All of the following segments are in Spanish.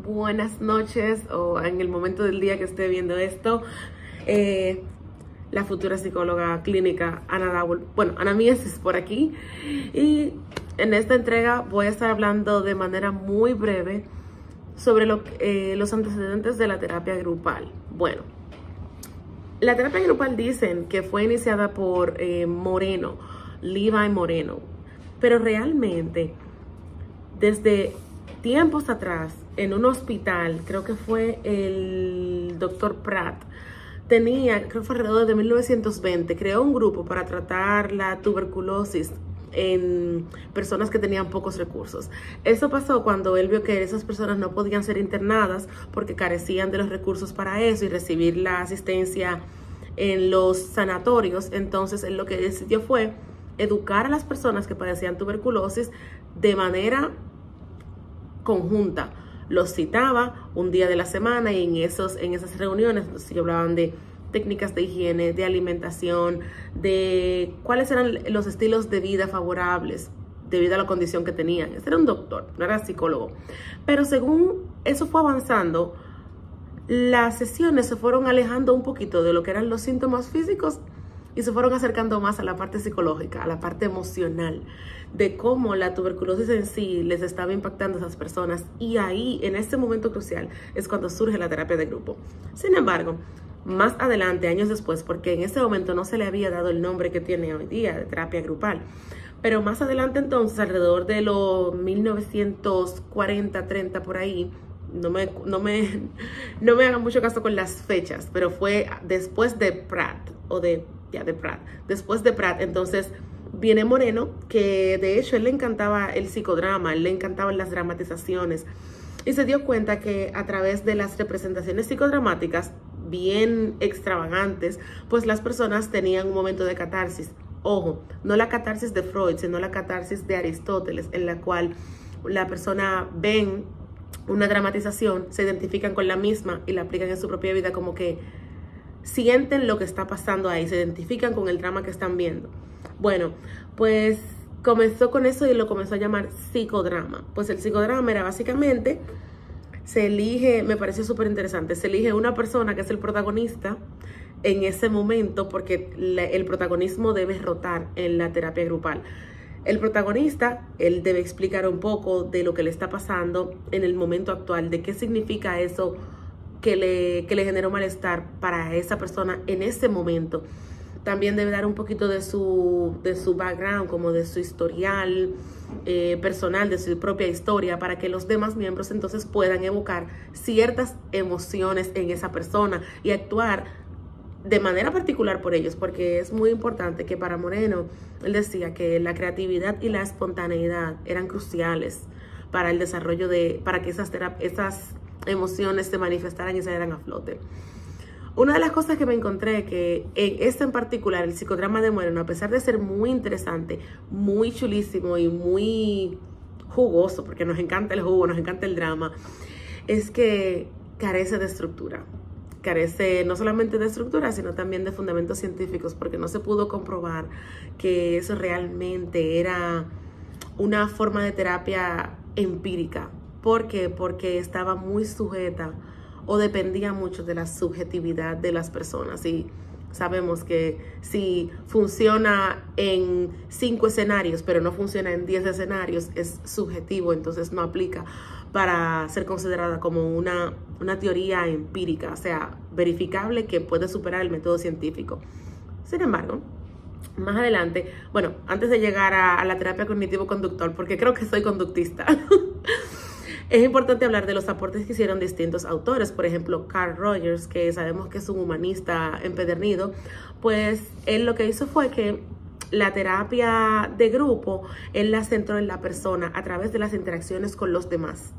buenas noches o en el momento del día que esté viendo esto. La futura psicóloga clínica Ana Mieses por aquí, y en esta entrega voy a estar hablando de manera muy breve sobre los antecedentes de la terapia grupal. Bueno, la terapia grupal dicen que fue iniciada por Levi Moreno, pero realmente desde tiempos atrás en un hospital, creo que fue el doctor Pratt, creo que fue alrededor de 1920, creó un grupo para tratar la tuberculosis en personas que tenían pocos recursos. Eso pasó cuando él vio que esas personas no podían ser internadas porque carecían de los recursos para eso y recibir la asistencia en los sanatorios. Entonces él lo que decidió fue educar a las personas que padecían tuberculosis de manera conjunta. Los citaba un día de la semana y en esas reuniones se hablaban de técnicas de higiene, de alimentación, de cuáles eran los estilos de vida favorables debido a la condición que tenían. Este era un doctor, no era psicólogo. Pero según eso fue avanzando, las sesiones se fueron alejando un poquito de lo que eran los síntomas físicos y se fueron acercando más a la parte psicológica, a la parte emocional, de cómo la tuberculosis en sí les estaba impactando a esas personas. Y ahí, en este momento crucial, es cuando surge la terapia de grupo. Sin embargo, más adelante, años después, porque en ese momento no se le había dado el nombre que tiene hoy día, de terapia grupal, pero más adelante entonces, alrededor de los 1940, 30 por ahí, no me hagan mucho caso con las fechas, pero fue después de Pratt, después de Pratt, entonces viene Moreno, que de hecho él le encantaba el psicodrama, él le encantaban las dramatizaciones, y se dio cuenta que a través de las representaciones psicodramáticas bien extravagantes, pues las personas tenían un momento de catarsis. Ojo, no la catarsis de Freud, sino la catarsis de Aristóteles, en la cual la persona ven una dramatización, se identifican con la misma y la aplican en su propia vida, como que sienten lo que está pasando ahí, se identifican con el drama que están viendo. Bueno, pues comenzó con eso y lo comenzó a llamar psicodrama. Pues el psicodrama era básicamente, se elige, me pareció súper interesante, se elige una persona que es el protagonista en ese momento, porque el protagonismo debe rotar en la terapia grupal. El protagonista, él debe explicar un poco de lo que le está pasando en el momento actual, de qué significa eso que le generó malestar para esa persona en ese momento. También debe dar un poquito de su background, como de su historial personal, de su propia historia, para que los demás miembros entonces puedan evocar ciertas emociones en esa persona y actuar de manera particular por ellos, porque es muy importante que para Moreno, él decía que la creatividad y la espontaneidad eran cruciales para el desarrollo para que esas emociones se manifestaran y se dieran a flote. Una de las cosas que me encontré que en particular, el psicodrama de Moreno, a pesar de ser muy interesante, muy chulísimo y muy jugoso, porque nos encanta el jugo, nos encanta el drama, es que carece de estructura. Carece no solamente de estructura, sino también de fundamentos científicos, porque no se pudo comprobar que eso realmente era una forma de terapia empírica. ¿Por qué? Porque estaba muy sujeta o dependía mucho de la subjetividad de las personas. Y sabemos que si funciona en 5 escenarios, pero no funciona en 10 escenarios, es subjetivo, entonces no aplica para ser considerada como una teoría empírica, o sea, verificable, que puede superar el método científico. Sin embargo, más adelante, bueno, antes de llegar a la terapia cognitivo-conductual, porque creo que soy conductista, es importante hablar de los aportes que hicieron distintos autores. Por ejemplo, Carl Rogers, que sabemos que es un humanista empedernido, pues él lo que hizo fue que la terapia de grupo, él la centró en la persona a través de las interacciones con los demás.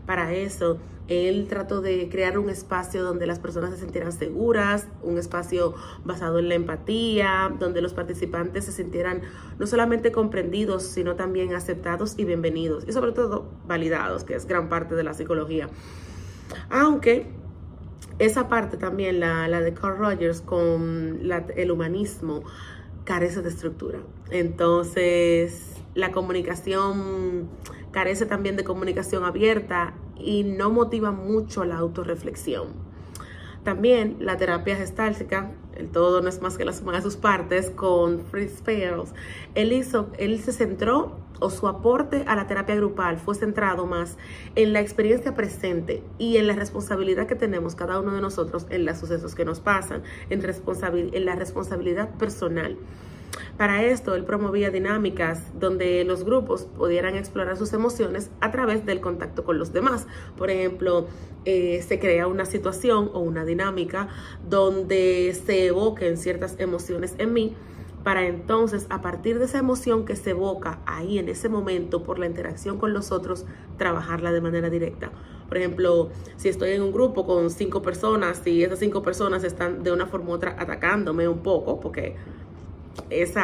Para eso, él trató de crear un espacio donde las personas se sintieran seguras, un espacio basado en la empatía, donde los participantes se sintieran no solamente comprendidos, sino también aceptados y bienvenidos, y sobre todo validados, que es gran parte de la psicología. Aunque esa parte también, la de Carl Rogers con el humanismo, carece de estructura. Entonces, la comunicación carece también de comunicación abierta y no motiva mucho la autorreflexión. También la terapia gestáltica, el todo no es más que la suma de sus partes, con Fritz Perls, él se centró, o su aporte a la terapia grupal fue centrado más en la experiencia presente y en la responsabilidad que tenemos cada uno de nosotros en los sucesos que nos pasan, en la responsabilidad personal. Para esto, él promovía dinámicas donde los grupos pudieran explorar sus emociones a través del contacto con los demás. Por ejemplo, se crea una situación o una dinámica donde se evoquen ciertas emociones en mí, para entonces, a partir de esa emoción que se evoca ahí en ese momento por la interacción con los otros, trabajarla de manera directa. Por ejemplo, si estoy en un grupo con 5 personas y esas 5 personas están de una forma u otra atacándome un poco, porque ese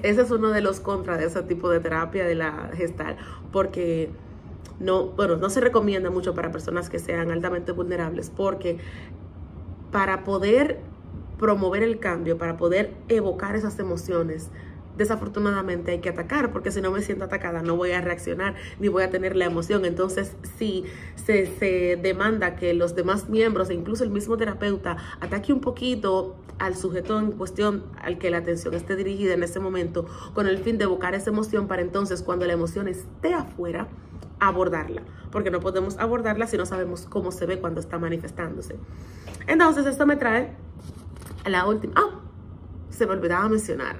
es uno de los contras de ese tipo de terapia de la gestal, porque no se recomienda mucho para personas que sean altamente vulnerables, porque para poder promover el cambio, para poder evocar esas emociones, desafortunadamente hay que atacar, porque si no me siento atacada no voy a reaccionar ni voy a tener la emoción. Entonces sí se demanda que los demás miembros e incluso el mismo terapeuta ataque un poquito al sujeto en cuestión al que la atención esté dirigida en ese momento, con el fin de evocar esa emoción para entonces, cuando la emoción esté afuera, abordarla, porque no podemos abordarla si no sabemos cómo se ve cuando está manifestándose. Entonces esto me trae a la última. Se me olvidaba mencionar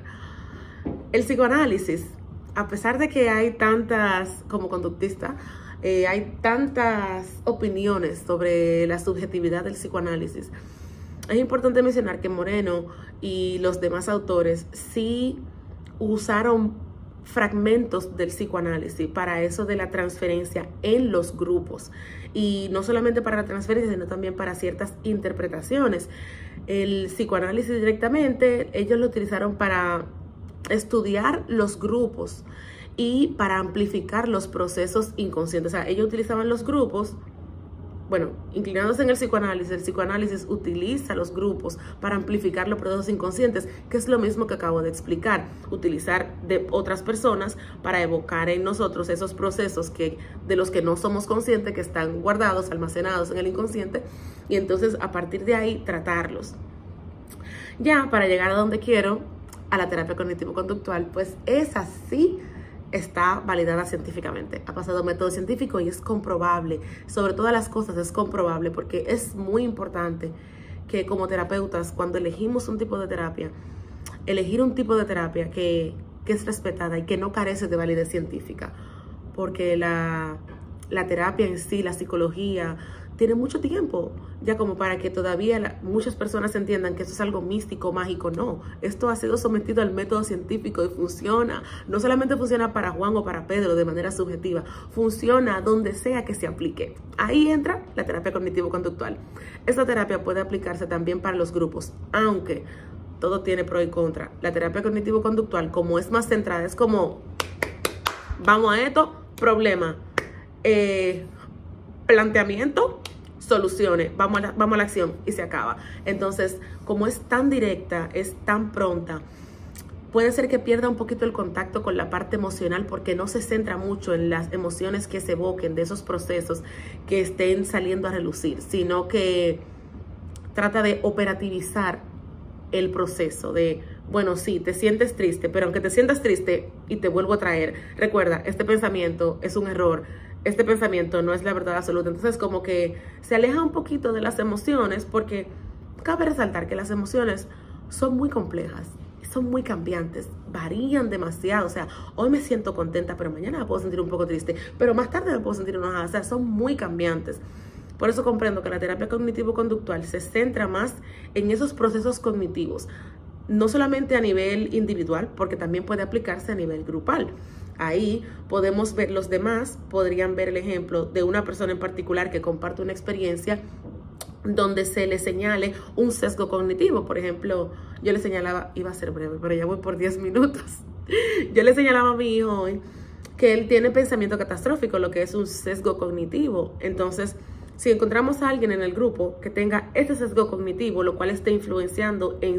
el psicoanálisis. A pesar de que hay tantas, como conductista, hay tantas opiniones sobre la subjetividad del psicoanálisis, es importante mencionar que Moreno y los demás autores sí usaron fragmentos del psicoanálisis para eso de la transferencia en los grupos, y no solamente para la transferencia, sino también para ciertas interpretaciones. El psicoanálisis directamente ellos lo utilizaron para estudiar los grupos y para amplificar los procesos inconscientes. O sea, ellos utilizaban los grupos, inclinándose en el psicoanálisis utiliza los grupos para amplificar los procesos inconscientes, que es lo mismo que acabo de explicar, utilizar de otras personas para evocar en nosotros esos procesos de los que no somos conscientes, que están guardados, almacenados en el inconsciente, y entonces a partir de ahí tratarlos. Ya para llegar a donde quiero, a la terapia cognitivo-conductual, pues esa sí está validada científicamente, ha pasado método científico y es comprobable. Sobre todas las cosas es comprobable, porque es muy importante que como terapeutas, cuando elegimos un tipo de terapia, elegir un tipo de terapia que es respetada y que no carece de validez científica, porque la terapia en sí, la psicología, tiene mucho tiempo ya como para que todavía muchas personas entiendan que eso es algo místico, mágico. No, esto ha sido sometido al método científico y funciona. No solamente funciona para Juan o para Pedro de manera subjetiva, funciona donde sea que se aplique. Ahí entra la terapia cognitivo-conductual. Esta terapia puede aplicarse también para los grupos, aunque todo tiene pro y contra. La terapia cognitivo-conductual, como es más centrada, es como, vamos a esto, problema, planteamiento, soluciones, vamos a la acción y se acaba. Entonces, como es tan directa, es tan pronta, puede ser que pierda un poquito el contacto con la parte emocional, porque no se centra mucho en las emociones que se evoquen de esos procesos que estén saliendo a relucir, sino que trata de operativizar el proceso de, sí, te sientes triste, pero aunque te sientas triste y te vuelvo a traer, recuerda, este pensamiento es un error, este pensamiento no es la verdad absoluta. Entonces como que se aleja un poquito de las emociones, porque cabe resaltar que las emociones son muy complejas, son muy cambiantes, varían demasiado. O sea, hoy me siento contenta, pero mañana me puedo sentir un poco triste, pero más tarde me puedo sentir enojada. O sea, son muy cambiantes. Por eso comprendo que la terapia cognitivo-conductual se centra más en esos procesos cognitivos, no solamente a nivel individual, porque también puede aplicarse a nivel grupal. Ahí podemos ver, los demás podrían ver el ejemplo de una persona en particular que comparte una experiencia donde se le señale un sesgo cognitivo. Por ejemplo, yo le señalaba, iba a ser breve, pero ya voy por 10 minutos. Yo le señalaba a mi hijo hoy que él tiene pensamiento catastrófico, lo que es un sesgo cognitivo. Entonces, si encontramos a alguien en el grupo que tenga ese sesgo cognitivo, lo cual esté influenciando en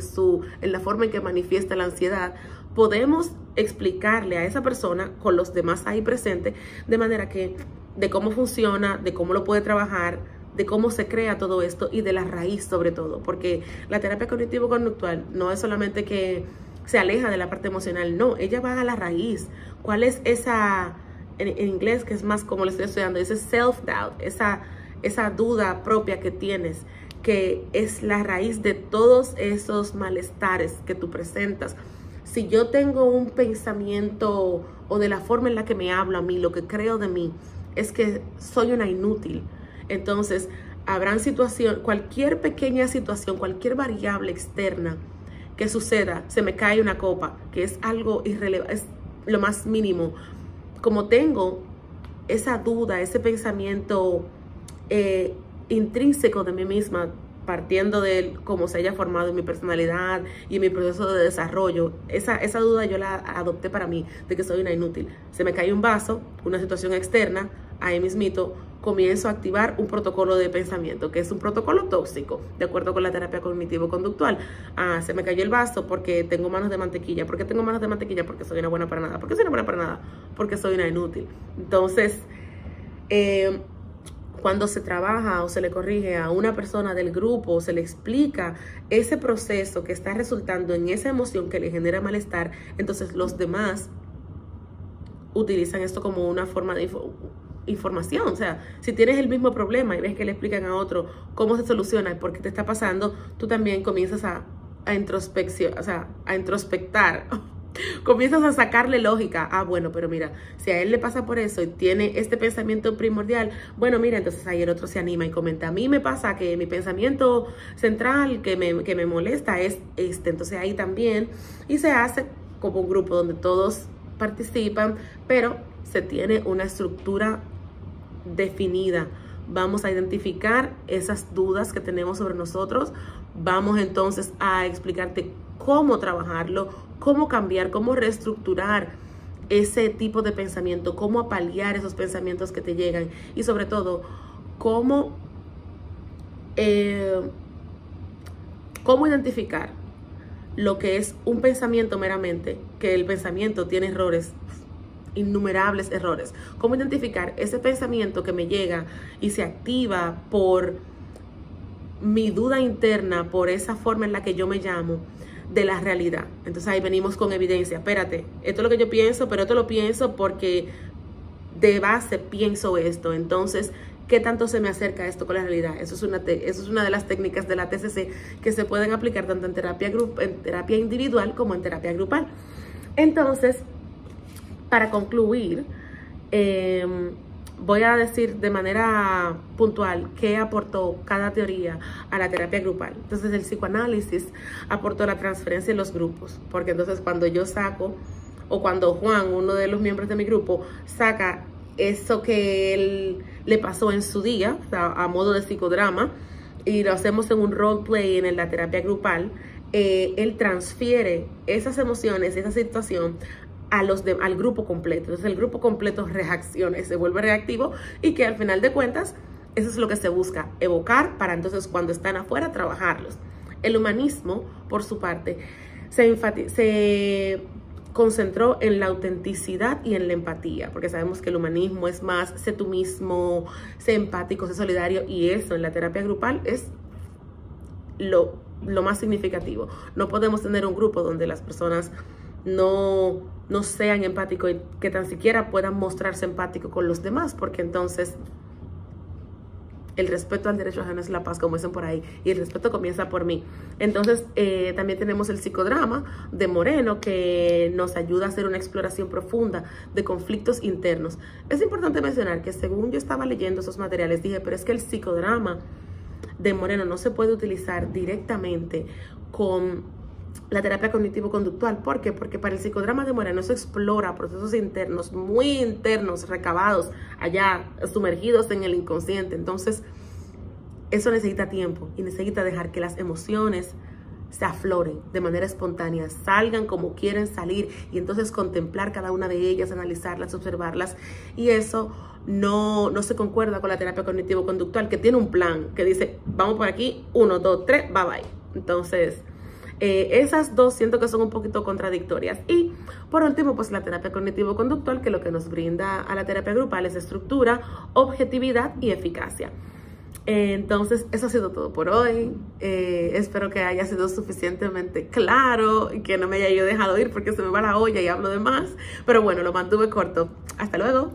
la forma en que manifiesta la ansiedad, podemos explicarle a esa persona con los demás ahí presentes, de manera que de cómo funciona, de cómo lo puede trabajar, de cómo se crea todo esto y de la raíz sobre todo, porque la terapia cognitivo-conductual no es solamente que se aleja de la parte emocional, no, ella va a la raíz. ¿Cuál es esa, en inglés, que es más como lo estoy estudiando, ese self-doubt, esa duda propia que tienes, que es la raíz de todos esos malestares que tú presentas? Si yo tengo un pensamiento o de la forma en la que me hablo a mí, lo que creo de mí, es que soy una inútil. Entonces, habrán situaciones, cualquier pequeña situación, cualquier variable externa que suceda, se me cae una copa, que es algo irrelevante, es lo más mínimo. Como tengo esa duda, ese pensamiento intrínseco de mí misma, partiendo de cómo se haya formado en mi personalidad y en mi proceso de desarrollo, esa duda yo la adopté para mí, de que soy una inútil. Se me cae un vaso, una situación externa, ahí mismito comienzo a activar un protocolo de pensamiento, que es un protocolo tóxico, de acuerdo con la terapia cognitivo-conductual. Se me cayó el vaso porque tengo manos de mantequilla. ¿Por qué tengo manos de mantequilla? Porque soy una buena para nada. ¿Por qué soy una buena para nada? Porque soy una inútil. Entonces, cuando se trabaja o se le corrige a una persona del grupo, se le explica ese proceso que está resultando en esa emoción que le genera malestar, entonces los demás utilizan esto como una forma de información. O sea, si tienes el mismo problema y ves que le explican a otro cómo se soluciona y por qué te está pasando, tú también comienzas a introspección, o sea, a introspectar. Comienzas a sacarle lógica. Bueno, pero mira, si a él le pasa por eso y tiene este pensamiento primordial, bueno, mira, entonces ahí el otro se anima y comenta, a mí me pasa que mi pensamiento central que me molesta es este. Entonces ahí también, y se hace como un grupo donde todos participan, pero se tiene una estructura definida. Vamos a identificar esas dudas que tenemos sobre nosotros. Vamos entonces a explicarte cómo trabajarlo, cómo cambiar, cómo reestructurar ese tipo de pensamiento, cómo apalear esos pensamientos que te llegan y sobre todo cómo identificar lo que es un pensamiento meramente, que el pensamiento tiene errores, innumerables errores. Cómo identificar ese pensamiento que me llega y se activa por mi duda interna, por esa forma en la que yo me llamo, de la realidad. Entonces ahí venimos con evidencia. Espérate, esto es lo que yo pienso, pero esto lo pienso porque de base pienso esto. Entonces, ¿qué tanto se me acerca esto con la realidad? Eso es una de las técnicas de la TCC que se pueden aplicar tanto en terapia individual como en terapia grupal. Entonces, para concluir, voy a decir de manera puntual qué aportó cada teoría a la terapia grupal. Entonces, el psicoanálisis aportó la transferencia en los grupos, porque entonces cuando yo saco, o cuando Juan, uno de los miembros de mi grupo, saca eso que él le pasó en su día, o sea, a modo de psicodrama, y lo hacemos en un roleplay en la terapia grupal, él transfiere esas emociones, esa situación, al grupo completo. Entonces el grupo completo reacciona y se vuelve reactivo, y que al final de cuentas eso es lo que se busca, evocar para entonces cuando están afuera trabajarlos. El humanismo, por su parte, se concentró en la autenticidad y en la empatía, porque sabemos que el humanismo es más sé tú mismo, sé empático, sé solidario, y eso en la terapia grupal es lo más significativo. No podemos tener un grupo donde las personas no sean empáticos y que tan siquiera puedan mostrarse empáticos con los demás, porque entonces el respeto al derecho ajeno es la paz, como dicen por ahí, y el respeto comienza por mí. Entonces también tenemos el psicodrama de Moreno, que nos ayuda a hacer una exploración profunda de conflictos internos. Es importante mencionar que según yo estaba leyendo esos materiales, dije, pero es que el psicodrama de Moreno no se puede utilizar directamente con la terapia cognitivo-conductual. ¿Por qué? Porque para el psicodrama de Moreno se explora procesos internos, muy internos, recabados, allá, sumergidos en el inconsciente. Entonces, eso necesita tiempo y necesita dejar que las emociones se afloren de manera espontánea, salgan como quieren salir, y entonces contemplar cada una de ellas, analizarlas, observarlas. Y eso no se concuerda con la terapia cognitivo-conductual, que tiene un plan, que dice, vamos por aquí, 1, 2, 3, bye bye. Entonces, Esas dos siento que son un poquito contradictorias. Y por último, pues la terapia cognitivo-conductual, que lo que nos brinda a la terapia grupal es estructura, objetividad y eficacia. Entonces, eso ha sido todo por hoy. Espero que haya sido suficientemente claro y que no me haya yo dejado ir porque se me va la olla y hablo de más. Pero bueno, lo mantuve corto. Hasta luego.